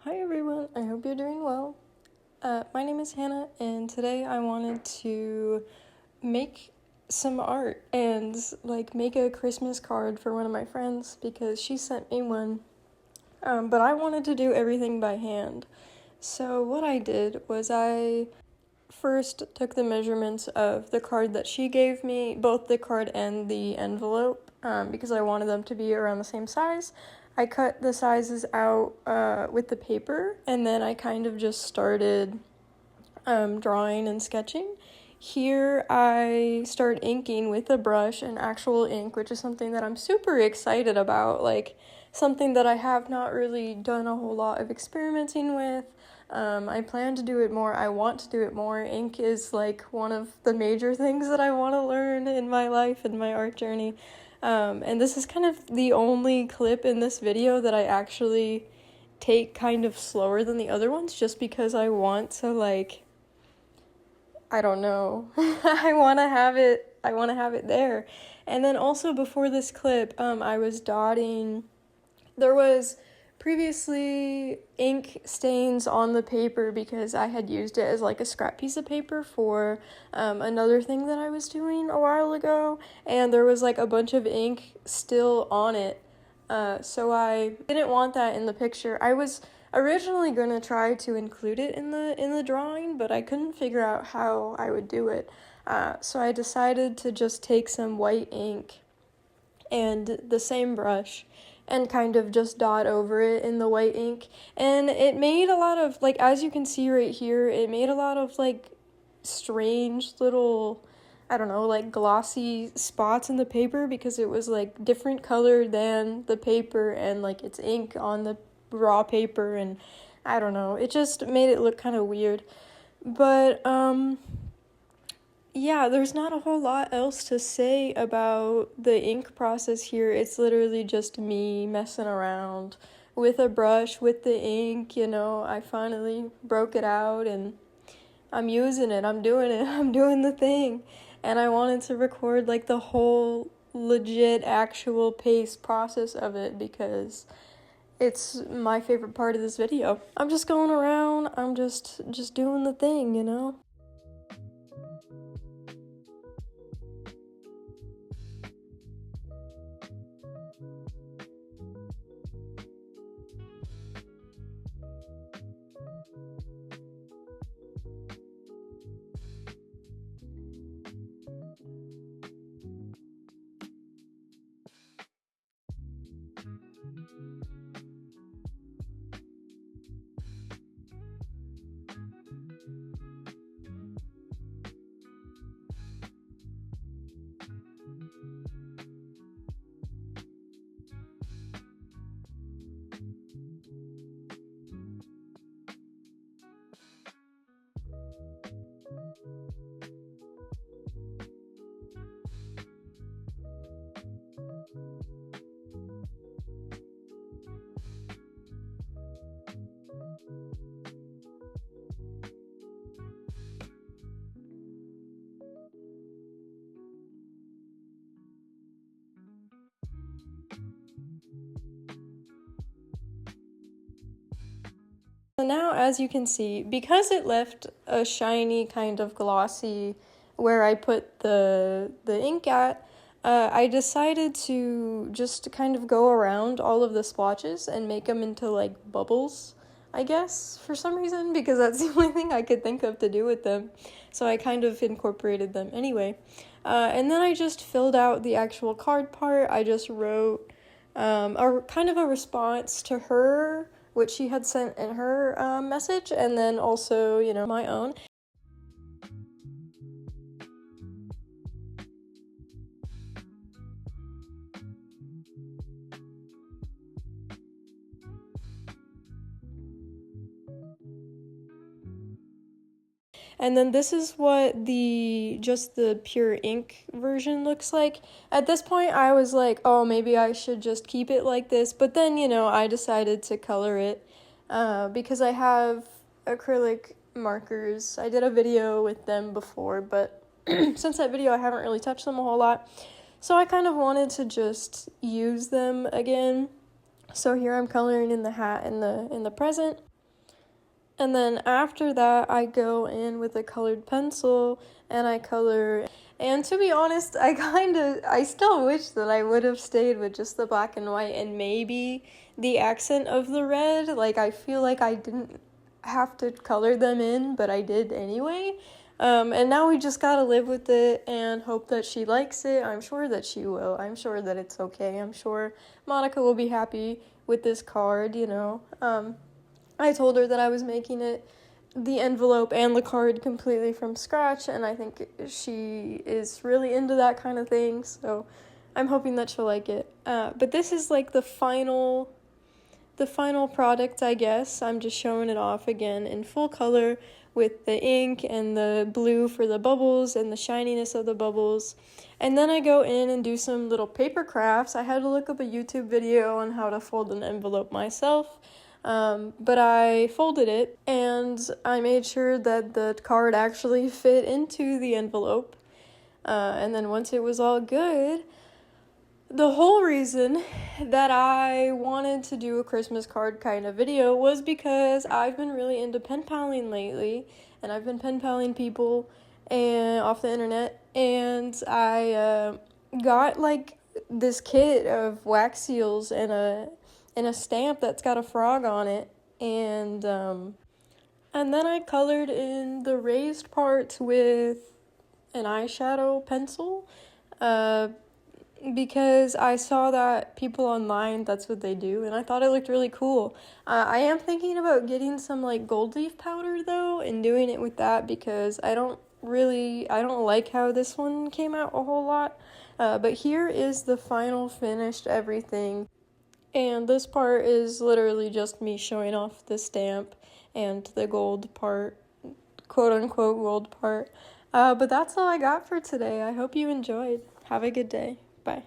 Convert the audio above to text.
Hi everyone, I hope you're doing well. My name is Hannah, and today I wanted to make some art and make a Christmas card for one of my friends because she sent me one. But I wanted to do everything by hand. So what I did was I first took the measurements of the card that she gave me, both the card and the envelope, because I wanted them to be around the same size. I cut the sizes out with the paper, and then I kind of just started drawing and sketching. Here I start inking with a brush and actual ink, which is something that I'm super excited about, something that I have not really done a whole lot of experimenting with. I plan to do it more. I want to do it more. Ink is one of the major things that I want to learn in my life and my art journey. And this is kind of the only clip in this video that I actually take kind of slower than the other ones, just because I want to I don't know. I want to have it there. And then also before this clip, I was dotting. There was previously ink stains on the paper because I had used it as a scrap piece of paper for another thing that I was doing a while ago, and there was a bunch of ink still on it. So I didn't want that in the picture. I was originally gonna try to include it in the drawing, but I couldn't figure out how I would do it. So I decided to just take some white ink and the same brush and kind of just dot over it in the white ink. And it made a lot of, as you can see right here, it made a lot of, strange little, I don't know, glossy spots in the paper because it was, different color than the paper and, it's ink on the raw paper, and I don't know. It just made it look kind of weird. But, yeah, there's not a whole lot else to say about the ink process here. It's literally just me messing around with a brush, with the ink, I finally broke it out and I'm using it, I'm doing it, I'm doing the thing. And I wanted to record the whole legit actual pace process of it because it's my favorite part of this video. I'm just going around, I'm just doing the thing. So now, as you can see, because it left a shiny kind of glossy where I put the ink at, I decided to just kind of go around all of the splotches and make them into bubbles, I guess, for some reason, because that's the only thing I could think of to do with them. So I kind of incorporated them anyway. And then I just filled out the actual card part. I just wrote a kind of a response to her, which she had sent in her message, and then also, my own. And then this is what just the pure ink version looks like. At this point, I was like, oh, maybe I should just keep it like this. But then, I decided to color it because I have acrylic markers. I did a video with them before, but since that video, I haven't really touched them a whole lot. So I kind of wanted to just use them again. So here I'm coloring in the hat in the present. And then after that, I go in with a colored pencil and I color. And to be honest, I still wish that I would have stayed with just the black and white and maybe the accent of the red. Like, I feel like I didn't have to color them in, but I did anyway. And now we just gotta live with it and hope that she likes it. I'm sure that she will. I'm sure that it's okay. I'm sure Monica will be happy with this card, you know. I told her that I was making the envelope and the card completely from scratch, and I think she is really into that kind of thing, so I'm hoping that she'll like it. But this is like the final product, I guess. I'm just showing it off again in full color with the ink and the blue for the bubbles and the shininess of the bubbles. And then I go in and do some little paper crafts. I had to look up a YouTube video on how to fold an envelope myself. But I folded it and I made sure that the card actually fit into the envelope. And then once it was all good, the whole reason that I wanted to do a Christmas card kind of video was because I've been really into pen paling lately, and I've been pen paling people off the internet, and I got like this kit of wax seals and a stamp that's got a frog on it, and then I colored in the raised parts with an eyeshadow pencil, because I saw that people online, that's what they do, and I thought it looked really cool. I am thinking about getting some like gold leaf powder though and doing it with that, because I don't like how this one came out a whole lot. But here is the final finished everything, and this part is literally just me showing off the stamp and the gold part, quote unquote gold part. But that's all I got for today. I hope you enjoyed. Have a good day. Bye.